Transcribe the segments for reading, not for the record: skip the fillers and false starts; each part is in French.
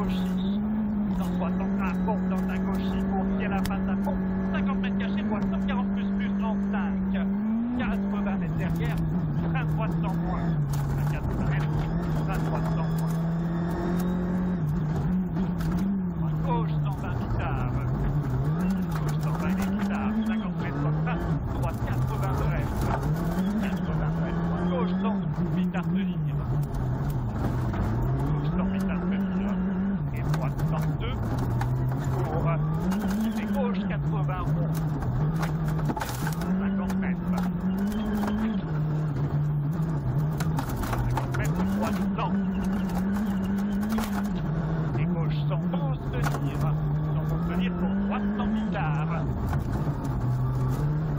gauche 6. 160 à fond dans ta gauche 6 pour qui à la face à fond. 50 mètres cachés, droite 140 plus en 5. 80 mètres derrière, frein droite sans moins. À 80 mètres, frein droite sans moins. Gauche 120 mitard. Gauche 120 mitard. 50 mètres frein. Droite 80 bref. 80 bref. Gauche 100 mitard tenir. Gauche 100 mitard tenir. Et droite 102. Pour et gauche 80 rond. 50 mètres. 50 mètres, droite 100. Et gauche 112 tenir. 112 tenir pour droite 100 mitard.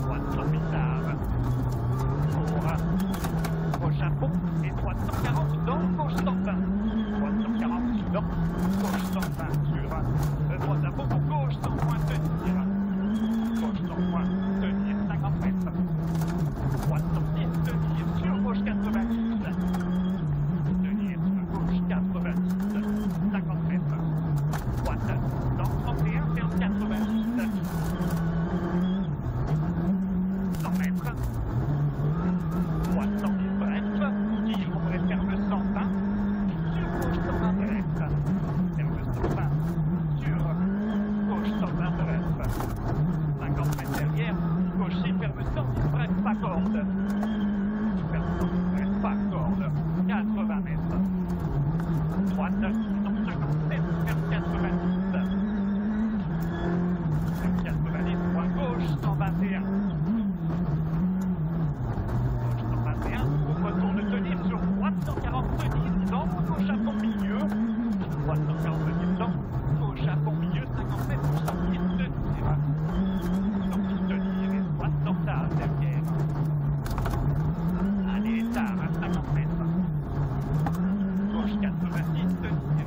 Droite 100 mitard. Pour gauche à fond. Et droite 140 dans, gauche 120. Droite 140 dans, gauche 120 sur droite à fond pour gauche 100 points tenir. Gauche 100 points tenir 50 mètres. Droite 110 tenir sur gauche 90. Tenir sur gauche 90. 50 mètres. Droite dans 31 ferme 90. 100 mètres. Droite 110 bref. Qui ouvre ferme 120. Sur gauche 120 bref. Ferme 120. Sur gauche 120 bref. 50 mètres derrière. Gauche 6 ferme 110 bref. Pas corde. Ferme 110 bref. Pas corde. 80 mètres. Droite 157 ferme 90. Ferme 90. Point gauche 121. Gauche 121. On retourne tenir sur droite 140 tenir dans gauche à fond milieu. Droite 140 tenir dans gauche à fond milieu 50 mètres pour 110 tenir. 110 tenir et droite 100 tard derrière. Allez tard à 50 mètres. Gauche 90 tenir.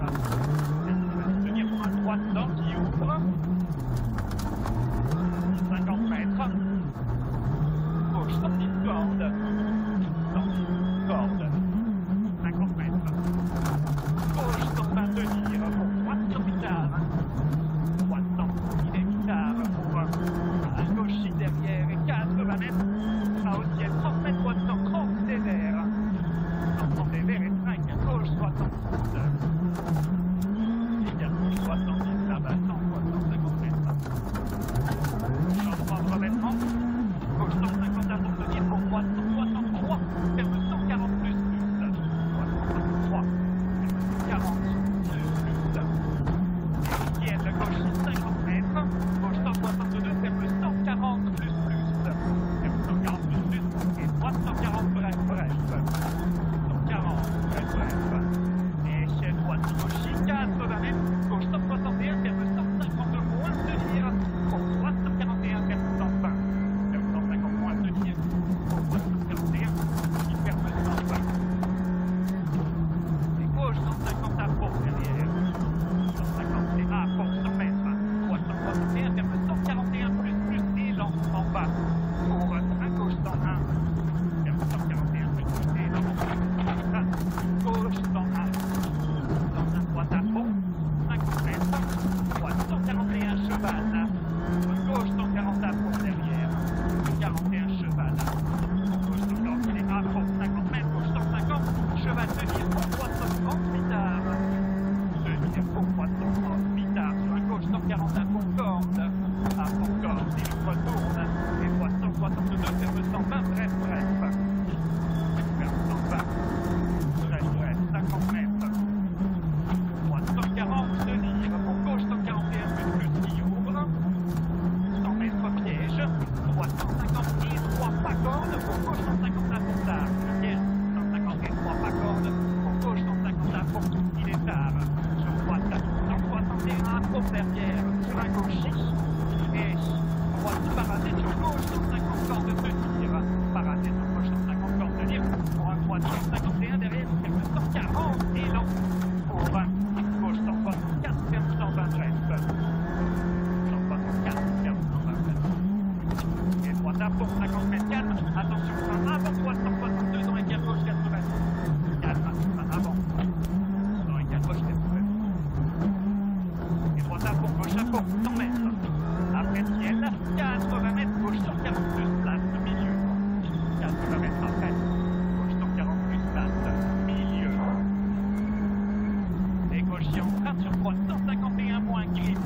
sur droite 151 points grip.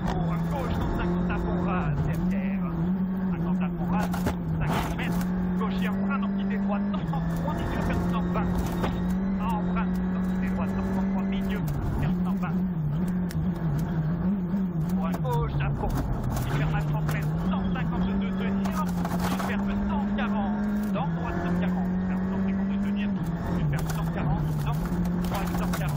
Pour gauche 150 à fond rase derrière. 50 à fond rase, 50 mètres. Gauche et en frein, entité droite 133 milieu, 120. En frein, entité droite 133 milieu, 120. Pour gauche à fond. Il ferme à 30 mètres, 152 tenir. Il ferme 140. Dans droite 140. Ferme 150 tenir. Il ferme 140. Dans droite 140.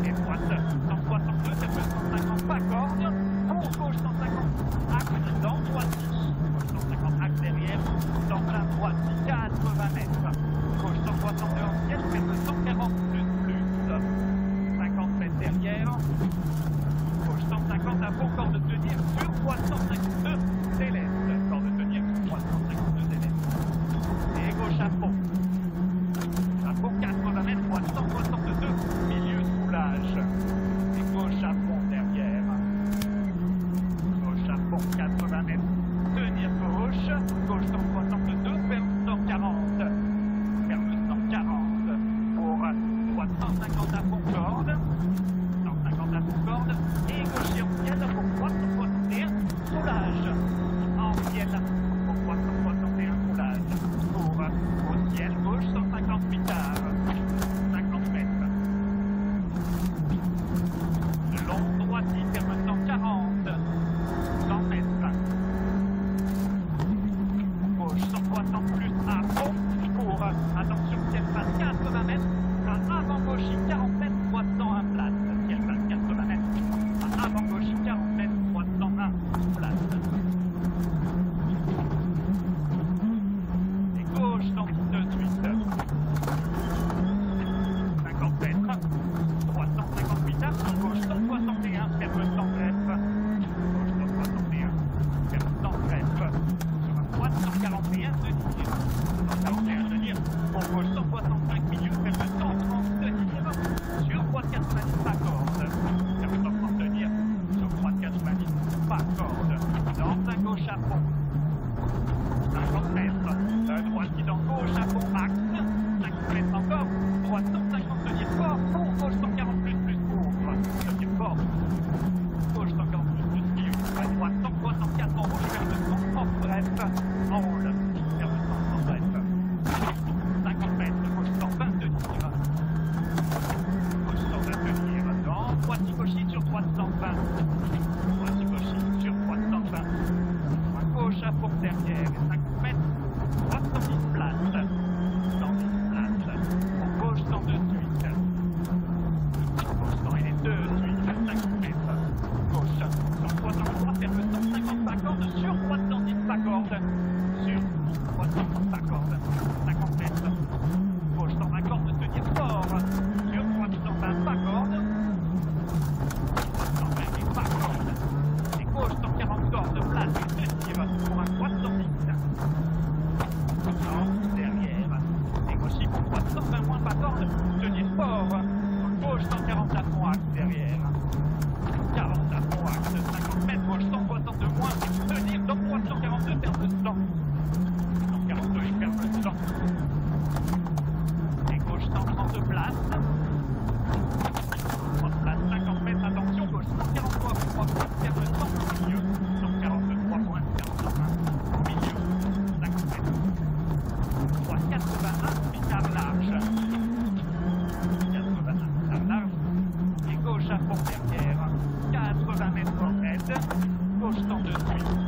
Et droite 162, ferme 150 pas corde. Pour gauche 150. Axe dans droite 150 axe derrière. Dans la droite 80 mètres. Gauche 162 ancienne, ferme 140 plus. 50 mètres derrière. Gauche 150 à fond, corde de tenir sur droite 152 céleste. Corde de tenir sur droite 152 céleste. Et gauche à fond. À fond 80 mètres, droite 162 milieu roulage. Et gauche à fond derrière. Gauche à fond 80 mètres. Tenir gauche. Gauche 162, ferme 140. Ferme 140. Pour droite 150 à fond corde. 150 à fond corde. Et gauche et ancienne pour droite 161 roulage. Ancienne pour droite 161 roulage. Pour au ciel gauche 158 arts. 50 mètres. De long droite il ferme 140. 100 mètres. Gauche 160 plus à fond. Pour attention ciel passe 80 mètres. Avant gauche 40 mètres, droite 101 place. Ciel passe 80 mètres. Avant gauche 40 mètres, droite 101 place. Et gauche 118. 50 mètres. Droite 158 arcs. Gauche 161. Ferme 100 greffe. Gauche 161. Ferme 100 greffe. Sur la droite 141 de tir. 141 de tir. Pour gauche 165 milieu. Ferme 130 de tir. Sur droite 90 pas corde. Ferme 130 de tir. Sur droite 90 pas corde. Dans à gauche à fond. 50 mètres. Droite qui dans gauche à fond axe. 50 mètres encore. Droite 150 de tir fort. Pour gauche 140 plus pour. De tir fort. Gauche 140 plus milieu. Droite 164 en rouge. Ferme 100 en bref. En rouge. Ferme 100 en bref. 50 mètres. Gauche 120 de tir. Gauche 120 de tir. Dans droite Hikoshi sur droite 120. Droite Hikoshi sur droite 120. Gauche à fond derrière. 50 mètres. Droite 110 places. 110 places. Pour gauche 118. Gauche 118. 50 mètres. Gauche 163. Ferme 150 pas corde. Sur droite 110 pas corde. Sur droite 110 pas corde. 50 mètres. Gauche 120 corde de tenir fort. Sur droite 120 pas corde. 120 pas corde. Et gauche 140 cordes place de tir pour un droite 110. Derrière. Et gauche pour droite 120 moins pas corde. Tenir fort. Gauche 140 à fond axe derrière. 40 à fond axe. 50 mètres. Gauche 162 moins. Tenir dans droite 142 ferme 100. 142 et ferme 100. Et gauche 132 places. 30 places, 50 mètres, attention, gauche 143 points, ferme 100 au milieu. 143 points, ferme 120 au milieu. 50 mètres. Droite 81, mitard large. 81, mitard large. Et gauche à fond derrière. 80 mètres en aide. Gauche 102 suite.